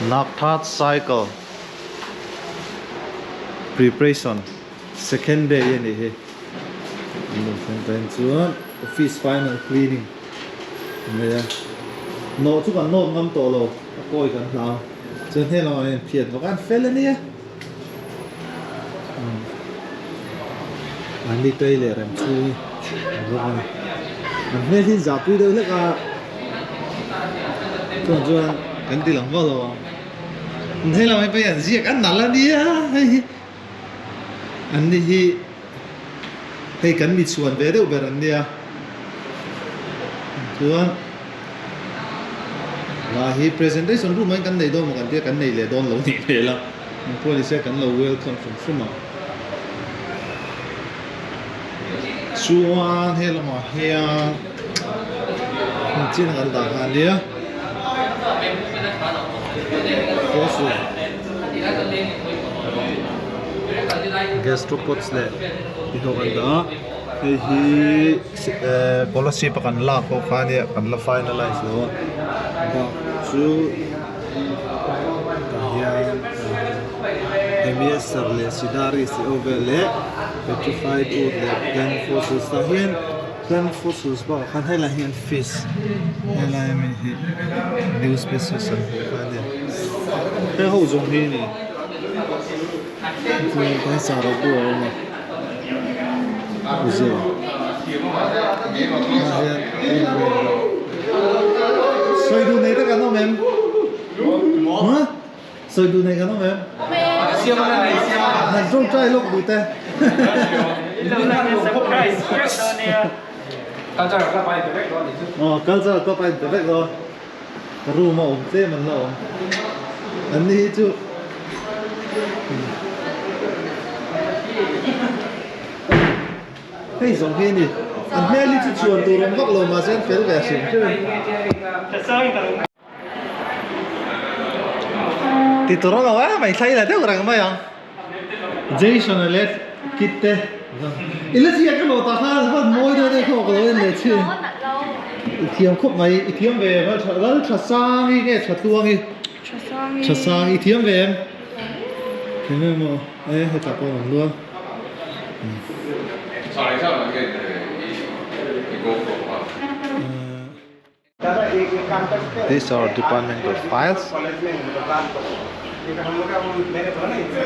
Naktat cycle preparation second day ini he. Then chuan office final cleaning. Này nô chút còn nô ngâm tổ lô coi cần nào trên thế rồi phiền vào ăn phết lên đi anh đi tây để làm chui rồi anh nghe tin giả chui đâu hết cả chuan cần đi làm vào rồi thế là bây giờ giết ăn nản lên đi anh đi hay cần bị chuan về đâu về anh đi chuan là hi presentation room anh cần này đâu mà cần cái này là đón lâu nhỉ thế là policy cần lâu welcome from chuan hay là mà hian chỉ là cần đặt hàng đi á guest reports này thì họ cần đó thì policy cần là có phải này cần là finalize rồi chú hian Hemi sarle sidari si overle petrified wood le plant fossils ta hian plant fossils ba khan hai la hian fish hela Hemi hi new species an fa le he ho zong hi ni tu kai sa ra bu ma uzo soi du này tất cả nó mềm hả soi du này cả nó mềm hàng trong trai lúc bụi tê cá ra có phải từ đấy rồi ru mà ổn thế mình là ổn anh đi chứ hey giống thế nhỉ anh mẹ đi chuan tụi nó góc lồ mà sẽ phải về xuống chứ thì tụi nó nói mày thấy là thế rằng mấy ông Jason là kitte ít gì cái lồ ta ha vẫn môi thôi đây không có lối này chứ thiêm khúc mày thiêm về mà nó chặt sang đi nghe chặt tuông đi chặt sang đi thiêm về em thế nên mà ấy phải tập vào luôn These are departmental files.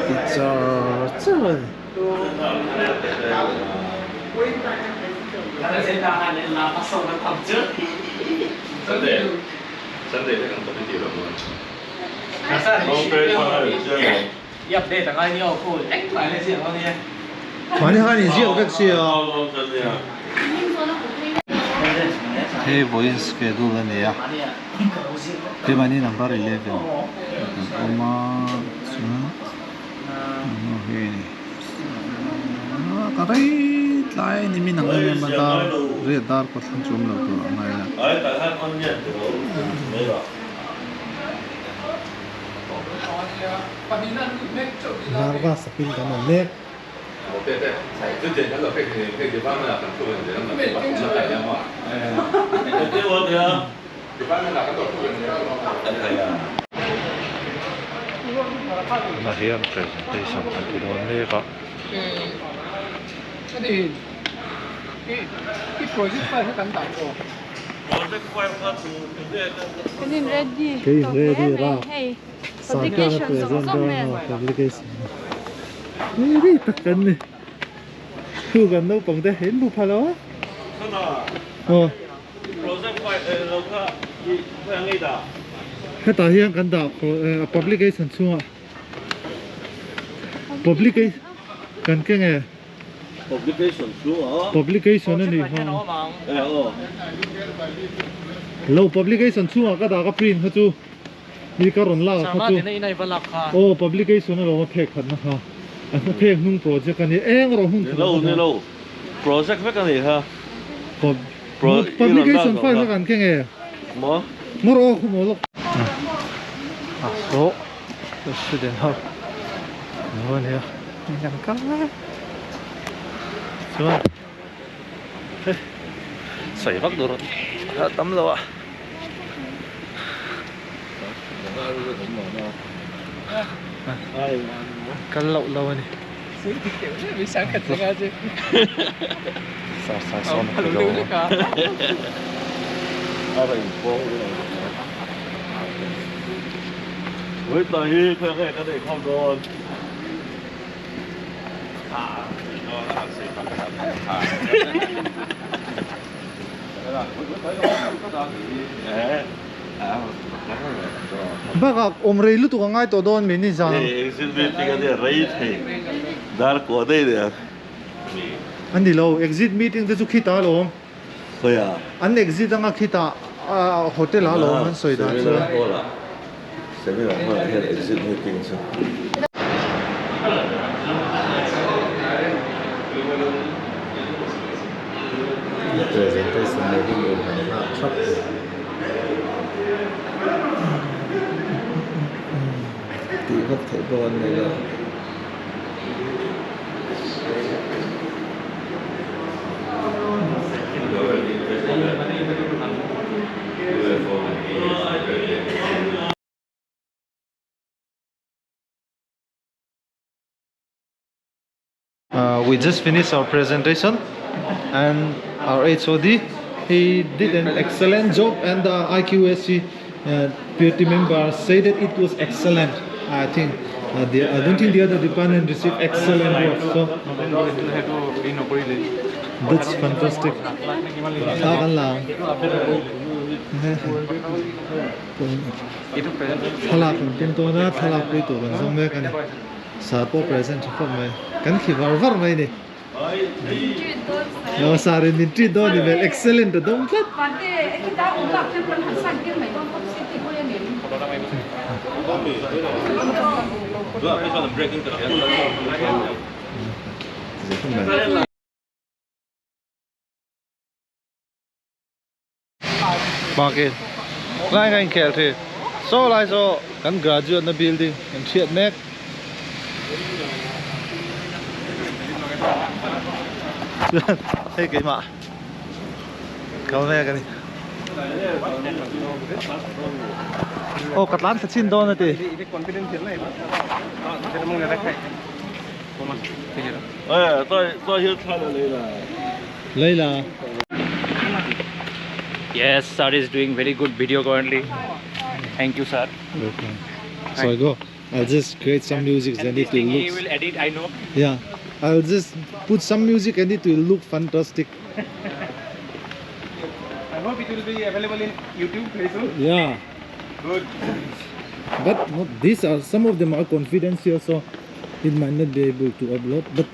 It's our Hey, voice schedule này à? Thế mà đi number 11. Oma, okay. Cái đấy lại ni mình năng lên mà ta rẻ dar có thằng chum lâu rồi này là. Narva sapin cái này nè. Trước tiên nó là cái địa phương là cần thu về để nó bắt đại gia mà. Cái gì vậy? Địa phương là cái tổ thu về để nó là hian presentation kan ti don le ka cái project file kan ta ko project file ka tu cái ready ra application application đi tất cả này thu gần đâu còn để hiện bu pha đó project file lo ka cái này da cái ta hian kan da publication chung publication kan ke nge publication này ha lâu publication chung ka da ka print ha chu ni ka ron la ha chu publication lo ma phek khat na ha anh phek nung project kan ni eng ro hung lâu project với cái này ha publication file kan ke nge mo ro mo lo so student ha nó này nhắm căng chuan sấy vắt đồ rồi tắm rồi ạ Kan lâu này. Bị sáng khật ra chứ. Sao son cái đồ. với tay phải cái này không rồi Bác omrei lu tu ngai to don mình đi sao? exhibit cái này rate hay dar có đây đấy Anh đi lâu exit meeting tu khi ta lo. thôi à Anh exit ang khi ta hotel ha lo anh soi đó. sẽ biết là hiện exit meeting sao presentation này cũng nhiều hàng sắp thì có thể con này là We just finished our presentation, and our HOD, he did an excellent job, and the IQSC peer team members said that it was excellent. I think I don't think the other department received excellent work. So that's fantastic. Thalak pinto na thalak pito kan song me kan sa po present from me kan ki var mai ni no sa rin din tri do ni vel excellent to dom kat Bakit lai ngai khel the so lai so kan graduate na building kan thiat mek hey cái mà câu này cái này ô cắt lán cắt xin đâu nè tôi hiểu thay lấy là Yes, sir is doing very good video currently. Thank you, sir. okay. So I go. I'll just create some music and it will He look. will edit, I know. Yeah, I'll just put some music and it will look fantastic. I hope it will be available in YouTube very soon. Yeah, Good. but these are some of them are confidential, so it might not be able to upload. But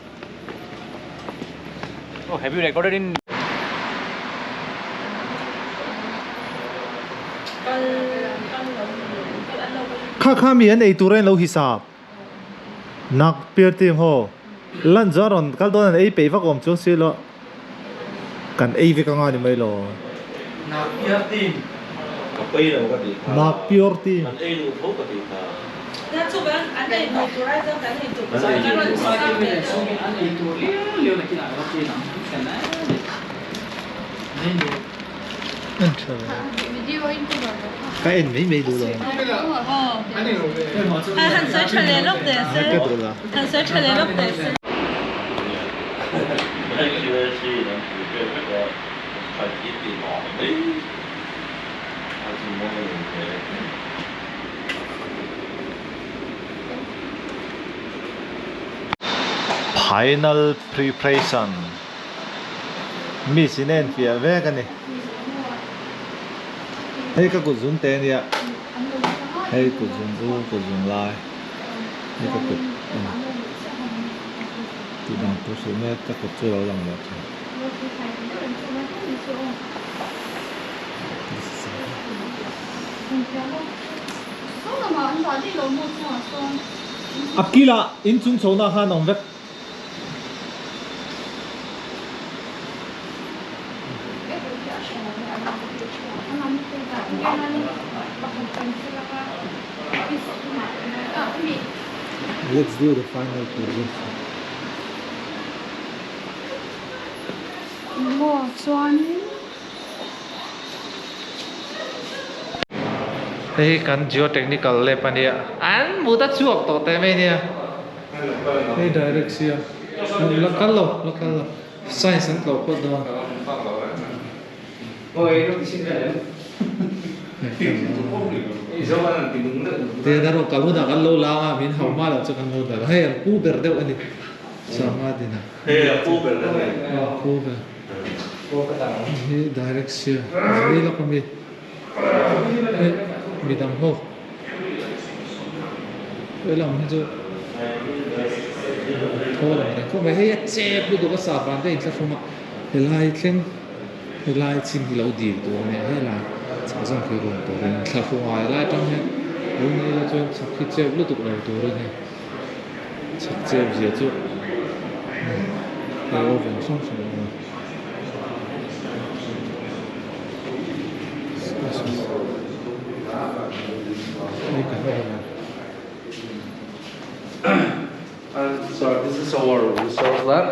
Oh, have you recorded in? kha mi an ei turen lo hisab nak peer team ho lan zaron kal don an ei pe va kom chu si lo kan ei vi ka nga ni mai lo nak peer team có bây giờ có gì nak peer team anh ấy đủ có gì cả那这边俺得你出来，咱得做，咱咱得们上面说明俺那多溜了几哪个地方，现在人多。 cái em mấy mấy đủ rồi很水出来录的是，很水出来录的是。anh kia chỉ là cái phải ít tiền bỏ đấy anh chỉ muốn cái final preparation mi sinen fia ve kan ni hey ka ku zun te nia hey ku zun bu ku zun lai hey ka ku ti dang tu su me ka ku chu lo lang lo Akila in chung chona ha nong vek let's do the final position Chuan Đây kan geotechnical lab anh ạ. Anh mua ta chuộc tổ tế mấy nè. Đây direction. Local science and local đó. Ôi, nó xin về. Thế đó rồi kalau dah kalau lama min hau malah cakap muda. Hey, aku berdeu ani. Sama di na. Hey, aku berdeu. Aku ber. Ini direction. Ini lah kami. Bidang ho. Belum itu. Thôi rồi, không phải hết chép luôn cái sạp bán đây chắc không ạ. Helai xin cái lâu gì tụi này hay là chẳng rằng cái gồm tụi này là không ngoài lại trong này lúc này là cho sắp khi chép lúc tụi đầu tụi này chép gì chứ cái ô vẫn xong rồi đây cả hai này. So this is our research lab,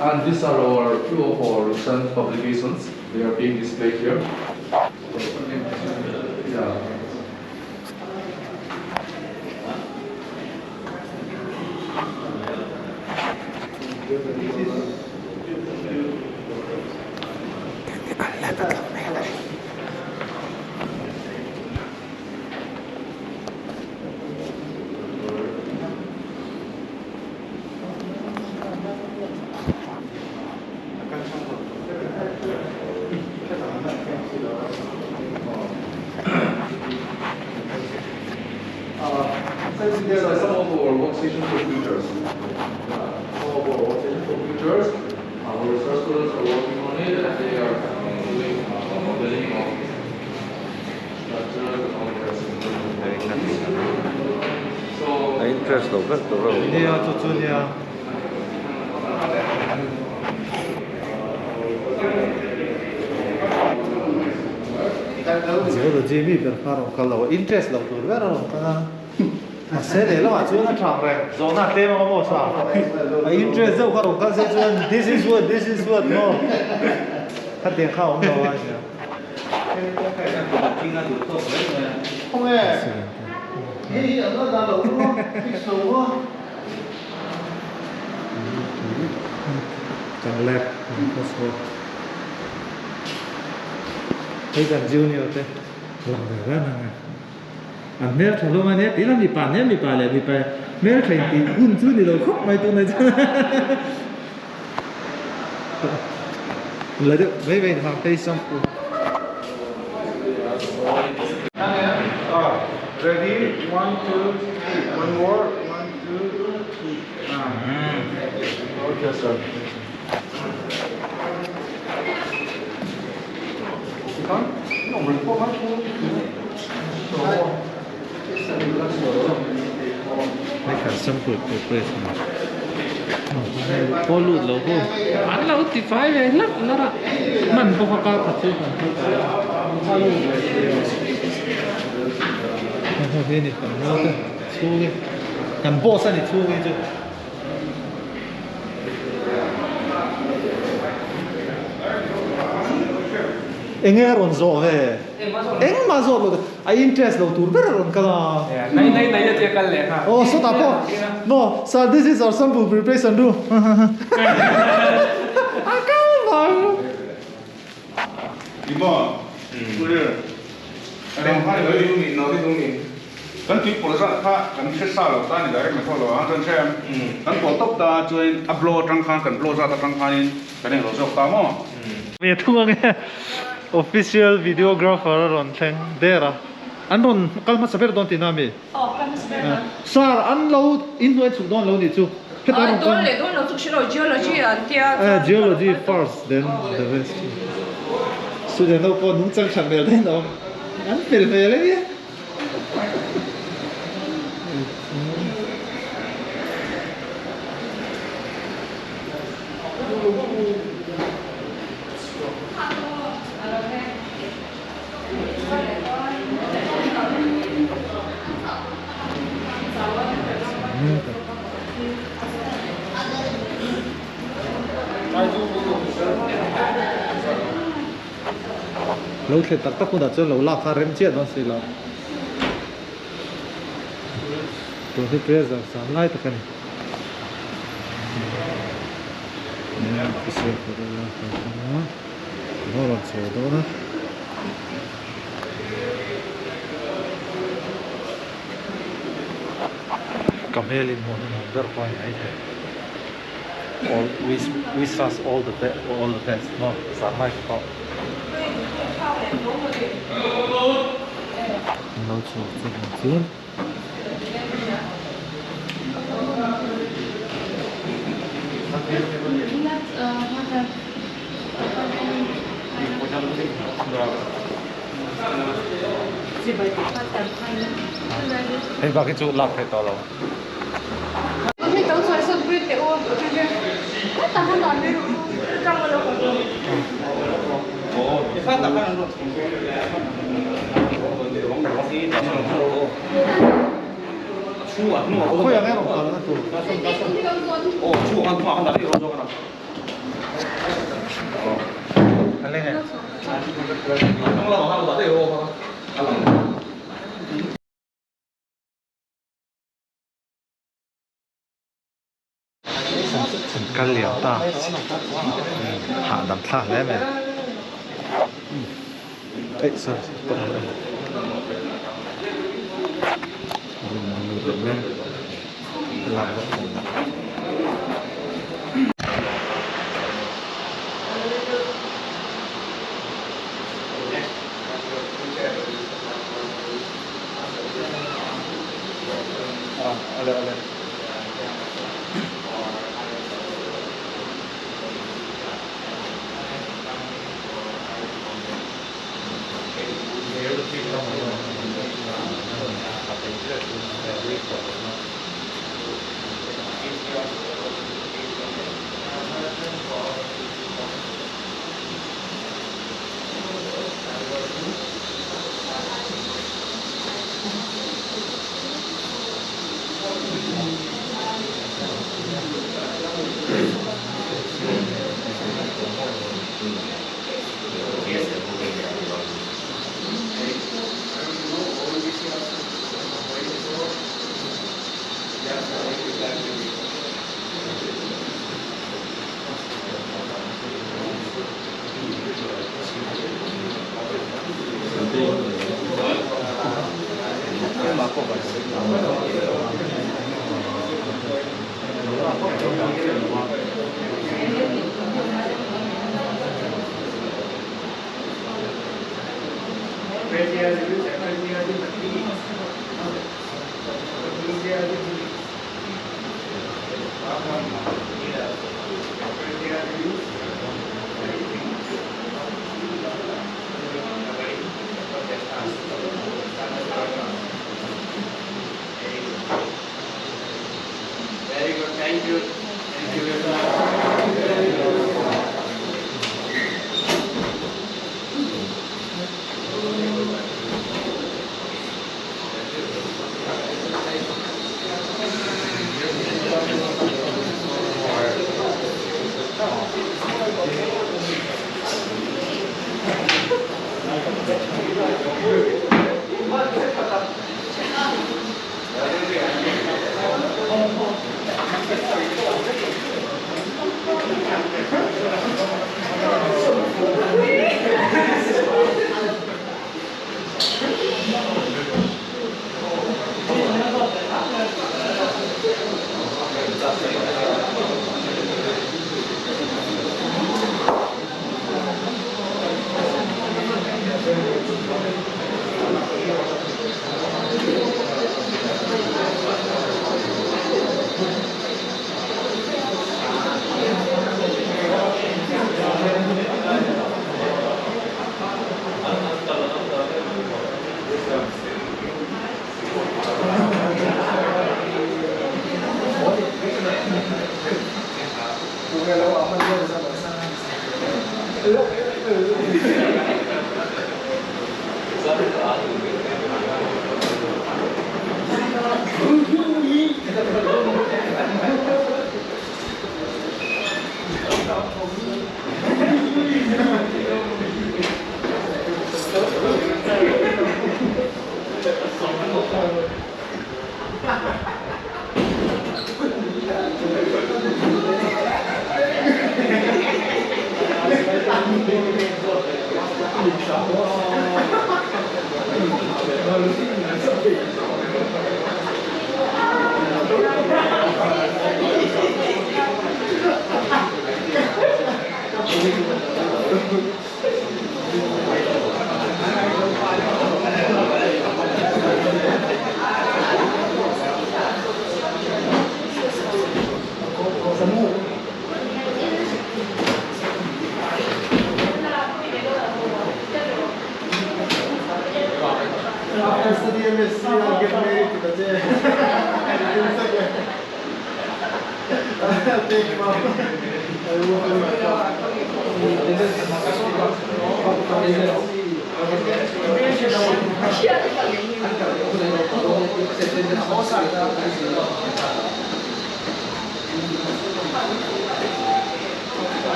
and these are our few of our recent publications. They are being displayed here. Yeah. These are some of our workstation computers. Some of our workstation computers. Our research students are working on it, and they are doing modeling of structures and all the rest. So Interest đâu rất rồi. Ini ya cucunya. Giờ là Jimmy berfarong kalau interest lah tu, berfarong kan. Saya ni lah macam mana trang reng, zona tema kamu sah. Interest tu kalau kan saya cuman this is what no. Kan dia kau no aja. Không nghe. Hey, nó đã lâu rồi, fix rồi. Chẳng lẹp, không sao. Thấy gần junior thế, làm được rất là. Anh mẹ thằng lúc mà nè, tí làm bị bàn nè, bị bàn lẹ, bị bàn. Mẹ thằng tí hun chú đi đâu khóc mày tụi này chứ. Lấy được, mấy bên hàng tây xong. Ready? 1, 2, 3. One more. 1, 2, 3. okay, sir. Mấy cả xâm quỷ quỷ có lụt lâu không? Anh lâu thì phải về lắm nó đó. Mình không có cao thật chứ. Thôi thế này cần mua thôi, thu đi. Cần bộ sang thì thu đi chứ. Anh nghe rồi rõ về. Anh mà rõ rồi. Ai interest đâu tour bây giờ còn cả. Này là chưa cần lẽ ha. Oh, so tapo. No, so this is our sample preparation do. Akal. Ibu, boleh. Ada apa yang baru ni? Nanti tu ni. Kan tu polisi kan sesa lo, tadi dari macam lo, kan saya. Kan potong dah join upload rangkaian kan upload satu rangkaian kan yang rosok tamu. Về thua nghe official videographer rồi thằng there anh rồi kalau mas seper don tinami Kan sebenarnya. sar anh lâu influence don lâu ni chu Don't know to geology and geology first then the rest student đâu có nung chân chẳng về đấy đâu anh phải về đấy nhé lâu thì tắc tắc cũng đã cho lâu lạc pha rem chết nó xí là ตัวที่เปรี้ยวจากสามไล่ตะกันนี่พิเศษตัวละคนนะหัวหลอดโซ่ตัวนะกำเฮลินหมดเบอร์คอยไอ้เถอะ all we trust all the best เนาะสามไล่ก็เราโชว์สิ่งที่เห็นว่ากิจูหลับไปต่อเราไม่ต้องใส่สปริตเตอร์แต่ถ้านอนไม่รู้จังเลยโอ้ยฟ้าตาข้างนู้น추워, 코야 해로 가나 또. 추워, 한 달에 이런 거 하나. 할래네. 형라 하나 더 돼요. Căn liều ta hạ đầm thả đấy mẹ. Ấy sao? Làm ada.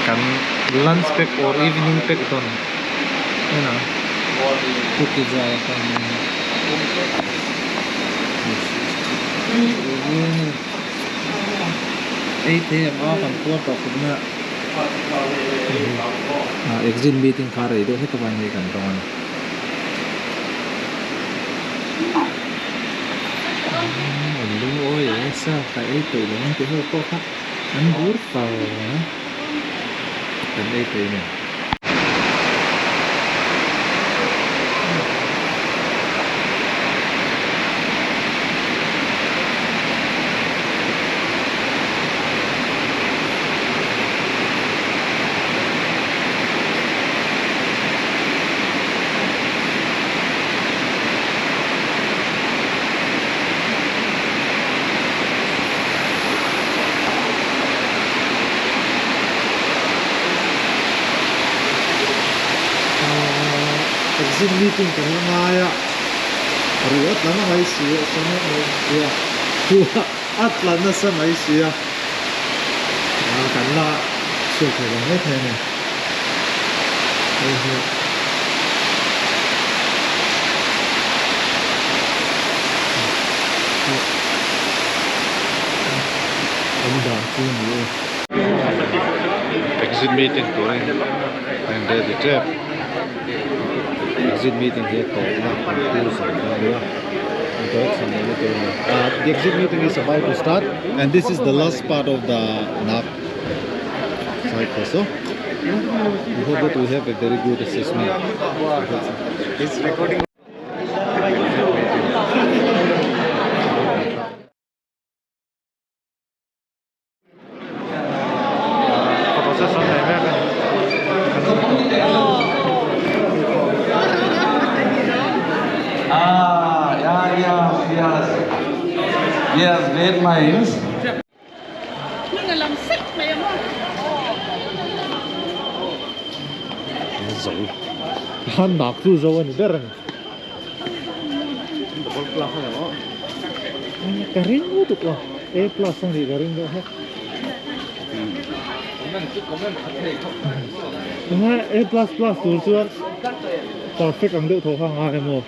Kan lunch pack or evening pack ito na. Ano? Cookies ay kan. 8 AM kan puan to na. Exit meeting kare do he kapan ni kan tongan. Lu oi esa kai to lang te ho ko ka. An bur pa. Kan ai te ni. Exit meeting kan ngai ruat lana ngai sia sama ya tua atlan na sa ngai sia kan la so ke la he ne exit meeting turing and the trap exit meeting here to the exit meeting is about to start and this is the last part of the NAAC cycle, so we hope that we have a very good assessment. It's recording. Yes, great minds. Zawng. Han nak tu zawng ni berang. Karing tu kah? A+ ang di karing dah. A++ tu chuan perfect ang deuh tho khang ai mo.